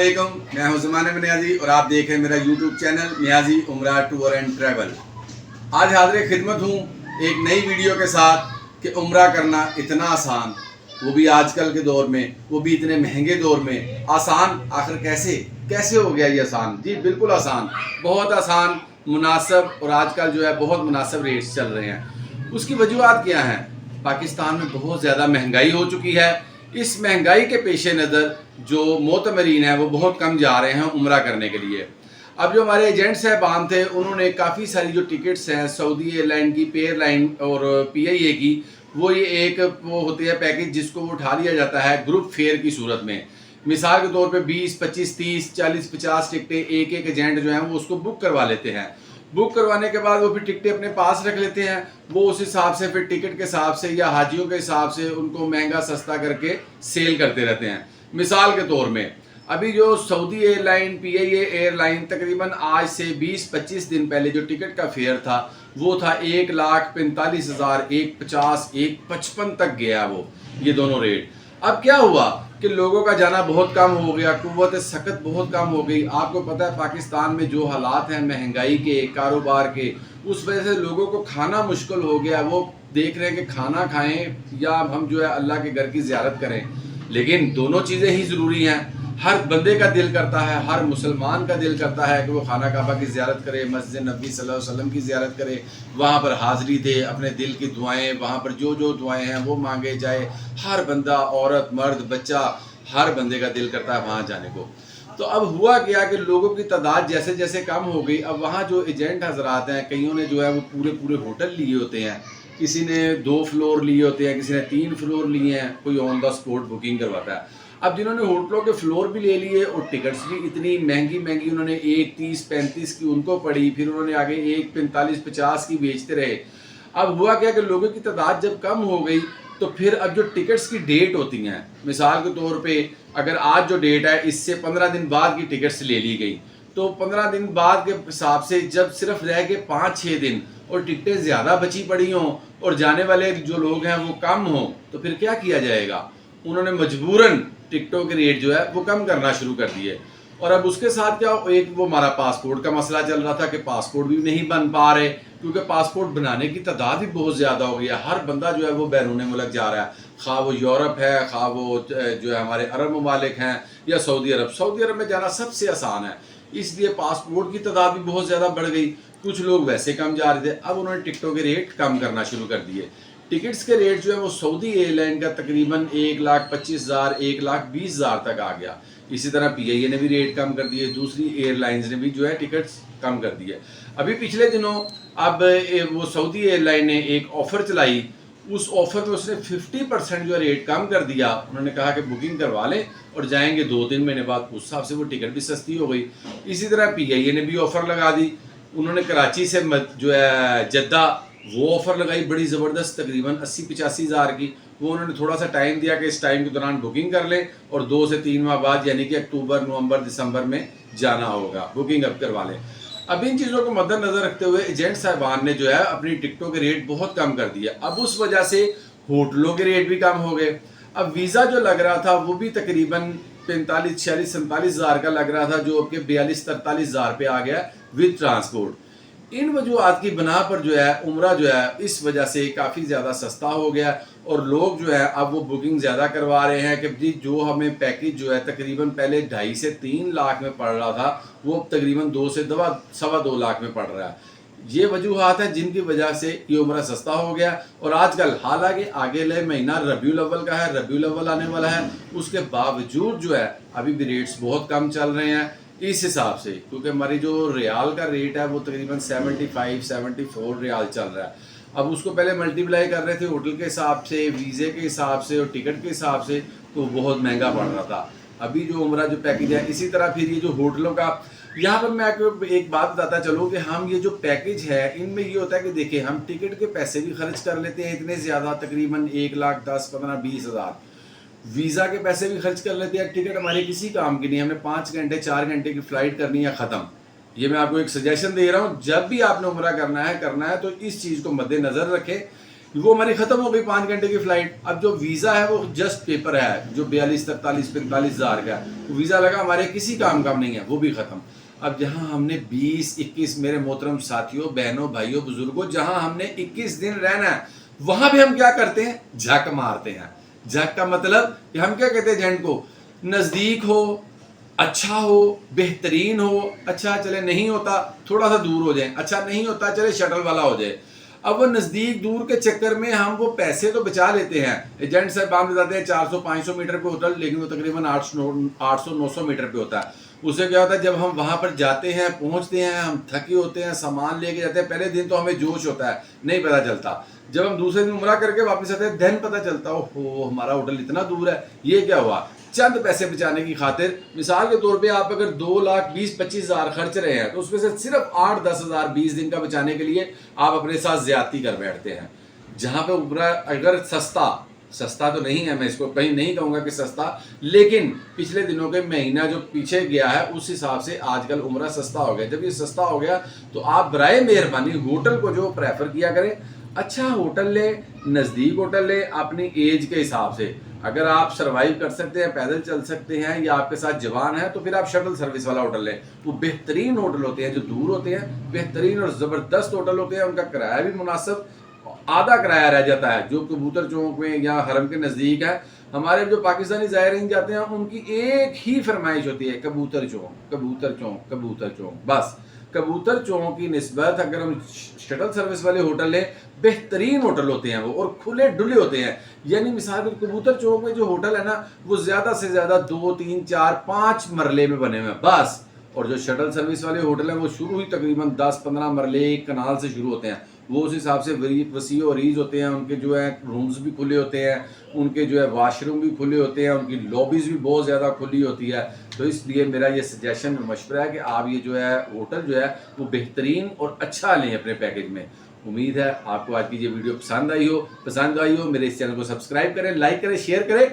अस्सलामुअलैकुम, मैं हूं ज़मान नियाज़ी और आप देख रहे हैं मेरा यूट्यूब चैनल नियाज़ी उम्रा टूर एंड ट्रैवल। आज हाज़िर खिदमत हूं एक नई वीडियो के साथ कि उम्रा करना इतना आसान, वो भी आजकल के दौर में, वो भी इतने महंगे दौर में आसान आखिर कैसे हो गया ये आसान। जी बिल्कुल आसान, बहुत आसान, मुनासिब और आजकल जो है बहुत मुनासिब रेट्स चल रहे हैं। उसकी वजूहत क्या हैं? पाकिस्तान में बहुत ज़्यादा महंगाई हो चुकी है। इस महंगाई के पेश नज़र जो मोतमरीन हैं वो बहुत कम जा रहे हैं उम्रा करने के लिए। अब जो हमारे एजेंट साहबान थे उन्होंने काफ़ी सारी जो टिकट्स हैं सऊदी एयरलाइन की, पे एयरलाइन और PIA की, वो ये एक वो होती है पैकेज जिसको वो उठा लिया जाता है ग्रुप फेयर की सूरत में। मिसाल के तौर पे 20, 25, 30, 40, 50 टिकटें एक एजेंट जो हैं वो उसको बुक करवा लेते हैं। बुक करवाने के बाद वो फिर टिकटें अपने पास रख लेते हैं। वो उस हिसाब से फिर टिकट के हिसाब से या हाजियों के हिसाब से उनको महंगा सस्ता करके सेल करते रहते हैं। मिसाल के तौर में अभी जो सऊदी एयरलाइन, PIA एयरलाइन तकरीबन आज से 20-25 दिन पहले जो टिकट का फेयर था वो था 1,45,000, 1,50,000, 1,55 तक गया वो, ये दोनों रेट। अब क्या हुआ कि लोगों का जाना बहुत कम हो गया, कुव्वत सख्त बहुत कम हो गई। आपको पता है पाकिस्तान में जो हालात हैं महंगाई के, कारोबार के, उस वजह से लोगों को खाना मुश्किल हो गया। वो देख रहे हैं कि खाना खाएं या हम जो है अल्लाह के घर की ज़ियारत करें, लेकिन दोनों चीज़ें ही ज़रूरी हैं। हर बंदे का दिल करता है, हर मुसलमान का दिल करता है कि वो खाना काबा की ज़ियारत करे, मस्जिद नबी सल्लल्लाहु अलैहि वसल्लम की ज़ियारत करे, वहाँ पर हाज़िरी दे, अपने दिल की दुआएं, वहाँ पर जो जो दुआएं हैं वो मांगे जाए। हर बंदा, औरत, मर्द, बच्चा, हर बंदे का दिल करता है वहाँ जाने को। तो अब हुआ क्या कि लोगों की तादाद जैसे जैसे कम हो गई, अब वहाँ जो एजेंट हजरात हैं, कईयों ने जो है वो पूरे पूरे होटल लिए होते हैं, किसी ने 2 फ्लोर लिए होते हैं, किसी ने 3 फ्लोर लिए हैं, कोई ऑन द स्पॉट बुकिंग करवाता है। अब जिन्होंने होटलों के फ्लोर भी ले लिए और टिकट्स भी इतनी महंगी महंगी उन्होंने 1,30-35 की उनको पड़ी, फिर उन्होंने आगे 1,45-50 की बेचते रहे। अब हुआ क्या कि लोगों की तादाद जब कम हो गई तो फिर अब जो टिकट्स की डेट होती हैं, मिसाल के तौर पे अगर आज जो डेट है इससे 15 दिन बाद की टिकट्स ले ली गई, तो 15 दिन बाद के हिसाब से जब सिर्फ रह गए 5-6 दिन और टिकटें ज़्यादा बची पड़ी हों और जाने वाले जो लोग हैं वो कम हों, तो फिर क्या किया जाएगा? उन्होंने मजबूरन टिकटों के रेट जो है वो कम करना शुरू कर दिए। और अब उसके साथ क्या, एक वो हमारा पासपोर्ट का मसला चल रहा था कि पासपोर्ट भी नहीं बन पा रहे, क्योंकि पासपोर्ट बनाने की तादाद भी बहुत ज़्यादा हो गई है। हर बंदा जो है वो बैरून मुल्क जा रहा है, खा वो यूरोप है, खा वो जो है हमारे अरब ममालिक हैं या सऊदी अरब। सऊदी अरब में जाना सबसे आसान है, इसलिए पासपोर्ट की तादाद भी बहुत ज़्यादा बढ़ गई। कुछ लोग वैसे कम जा रहे थे, अब उन्होंने टिकटों के रेट कम करना शुरू कर दिए। टिकट्स के रेट जो है वो सऊदी एयरलाइन का तकरीबन 1,25,000, 1,20,000 तक आ गया। इसी तरह PIA ने भी रेट कम कर दिए, दूसरी एयरलाइंस ने भी जो है टिकट्स कम कर दिए। अभी पिछले दिनों अब वो सऊदी एयरलाइन ने एक ऑफ़र चलाई, उस ऑफ़र में उसने 50% जो है रेट कम कर दिया। उन्होंने कहा कि बुकिंग करवा लें और जाएंगे 2-3 महीने बाद, उस हिसाब से वो टिकट भी सस्ती हो गई। इसी तरह PIA ने भी ऑफ़र लगा दी, उन्होंने कराची से जो है जद्दा वो ऑफ़र लगाई बड़ी ज़बरदस्त, तकरीबन 80-85 हज़ार की। वो उन्होंने थोड़ा सा टाइम दिया कि इस टाइम के दौरान बुकिंग कर लें और 2 से 3 माह बाद यानी कि अक्टूबर, नवंबर, दिसंबर में जाना होगा, बुकिंग अब करवा लें। अब इन चीज़ों को मद्देनज़र रखते हुए एजेंट साहबान ने जो है अपनी टिकटों के रेट बहुत कम कर दिए। अब उस वजह से होटलों के रेट भी कम हो गए। अब वीज़ा जो लग रहा था वो भी तकरीबन 45, 46, 47 हज़ार का लग रहा था, जो अब 42-43 हज़ार पे आ गया विद ट्रांसपोर्ट। इन वजूहत की बना पर जो है उम्रा जो है इस वजह से काफ़ी ज़्यादा सस्ता हो गया और लोग जो है अब वो बुकिंग ज़्यादा करवा रहे हैं कि जी जो हमें पैकेज जो है तकरीबन पहले 2.5 से 3 लाख में पड़ रहा था वो अब तकरीबन 2 से 2.25 लाख में पड़ रहा है। ये वजूहत है जिनकी वजह से ये उम्रा सस्ता हो गया। और आजकल हालांकि आगे ले महीना रबीउल अव्वल का है, रबीउल अव्वल आने वाला है, उसके बावजूद जो है अभी भी रेट्स बहुत कम चल रहे हैं इस हिसाब से, क्योंकि हमारी जो रियाल का रेट है वो तकरीबन 75-74 रियाल चल रहा है। अब उसको पहले मल्टीप्लाई कर रहे थे होटल के हिसाब से, वीज़े के हिसाब से और टिकट के हिसाब से, तो बहुत महंगा पड़ रहा था। अभी जो उम्रा जो पैकेज है, इसी तरह फिर ये जो होटलों का, यहाँ पर मैं आपको एक बात बताता चलूँ कि हम ये जो पैकेज है इनमें ये होता है कि देखिए हम टिकट के पैसे भी खर्च कर लेते हैं इतने ज़्यादा, तकरीबन 1,10,15,20 हज़ार, वीज़ा के पैसे भी खर्च कर लेते हैं। टिकट हमारे किसी काम की नहीं, हमने 5 घंटे 4 घंटे की फ़्लाइट करनी है, ख़त्म। ये मैं आपको एक सजेशन दे रहा हूँ, जब भी आपने उम्रा करना है तो इस चीज़ को मद्देनज़र रखें وہ ہماری ختم ہو گئی 5 گھنٹے کی فلائٹ. اب جو ویزا ہے وہ جسٹ پیپر ہے جو 42 43 45 ہزار کا ہے, وہ ویزا لگا ہمارے کسی کام کا نہیں ہے, وہ بھی ختم. اب جہاں ہم نے 20 21 میرے محترم ساتھیوں بہنوں بھائیوں بزرگوں, جہاں ہم نے 21 دن رہنا ہے, وہاں بھی ہم کیا کرتے ہیں, جھک مارتے ہیں. جھک کا مطلب کہ ہم کیا کہتے ہیں جھنڈ کو, نزدیک ہو, اچھا ہو, بہترین ہو, اچھا چلے نہیں ہوتا تھوڑا سا دور ہو جائیں, اچھا نہیں ہوتا چلے شٹل والا ہو جائے. اب وہ نزدیک دور کے چکر میں ہم وہ پیسے تو بچا لیتے ہیں. ایجنٹ صاحب ہم بتاتے ہیں 400 500 میٹر پہ ہوٹل, لیکن وہ تقریباً 800 900 میٹر پہ ہوتا ہے. اس سے کیا ہوتا ہے, جب ہم وہاں پر جاتے ہیں پہنچتے ہیں, ہم تھکے ہوتے ہیں, سامان لے کے جاتے ہیں, پہلے دن تو ہمیں جوش ہوتا ہے, نہیں پتہ چلتا. جب ہم دوسرے دن عمرہ کر کے واپس آتے ہیں دن پتہ چلتا اوہ ہمارا ہوٹل اتنا دور ہے, یہ کیا ہوا. چند پیسے بچانے کی خاطر, مثال کے طور پہ آپ اگر 2,20,25,000 خرچ رہے ہیں تو اس میں سے صرف 8-10 ہزار 20 دن کا بچانے کے لیے آپ اپنے ساتھ زیادتی کر بیٹھتے ہیں. جہاں پہ عمرہ اگر سستا تو نہیں ہے, میں اس کو کہیں نہیں کہوں گا کہ سستا, لیکن پچھلے دنوں کے مہینہ جو پیچھے گیا ہے اس حساب سے آج کل عمرہ سستا ہو گیا. جب یہ سستا ہو گیا تو آپ برائے مہربانی ہوٹل کو جو پریفر کیا کریں, اچھا ہوٹل لیں, نزدیک ہوٹل لیں, اپنی ایج کے حساب سے. اگر آپ سروائیو کر سکتے ہیں, پیدل چل سکتے ہیں, یا آپ کے ساتھ جوان ہے, تو پھر آپ شٹل سروس والا ہوٹل لیں. وہ بہترین ہوٹل ہوتے ہیں جو دور ہوتے ہیں, بہترین اور زبردست ہوٹل ہوتے ہیں. ان کا کرایہ بھی مناسب, آدھا کرایہ رہ جاتا ہے. جو کبوتر چوک میں یا حرم کے نزدیک ہے, ہمارے جو پاکستانی زائرین جاتے ہیں ان کی ایک ہی فرمائش ہوتی ہے, کبوتر چوک کبوتر چوک کبوتر چوک. بس کبوتر چوک کی نسبت اگر ہم شٹل سروس والے ہوٹل لیں, بہترین ہوٹل ہوتے ہیں وہ, اور کھلے ڈلے ہوتے ہیں. یعنی مثال کے کبوتر چوک میں جو ہوٹل ہے نا, وہ زیادہ سے زیادہ 2 3 4 5 مرلے میں بنے ہوئے ہیں بس. اور جو شٹل سروس والے ہوٹل ہیں وہ شروع ہی تقریباً 10-15 مرلے ایک کنال سے شروع ہوتے ہیں. وہ اس حساب سے وسیع و عریض ہوتے ہیں. ان کے جو ہے رومز بھی کھلے ہوتے ہیں, ان کے جو ہے واش روم بھی کھلے ہوتے ہیں, ان کی لابیز بھی بہت زیادہ کھلی ہوتی ہے. تو اس لیے میرا یہ سجیشن مشورہ ہے کہ آپ یہ جو ہے ہوٹل جو ہے وہ بہترین اور اچھا لیں اپنے پیکیج میں. امید ہے آپ کو آج کی یہ ویڈیو پسند آئی ہو. میرے اس چینل کو سبسکرائب کریں, لائک کریں, شیئر کریں.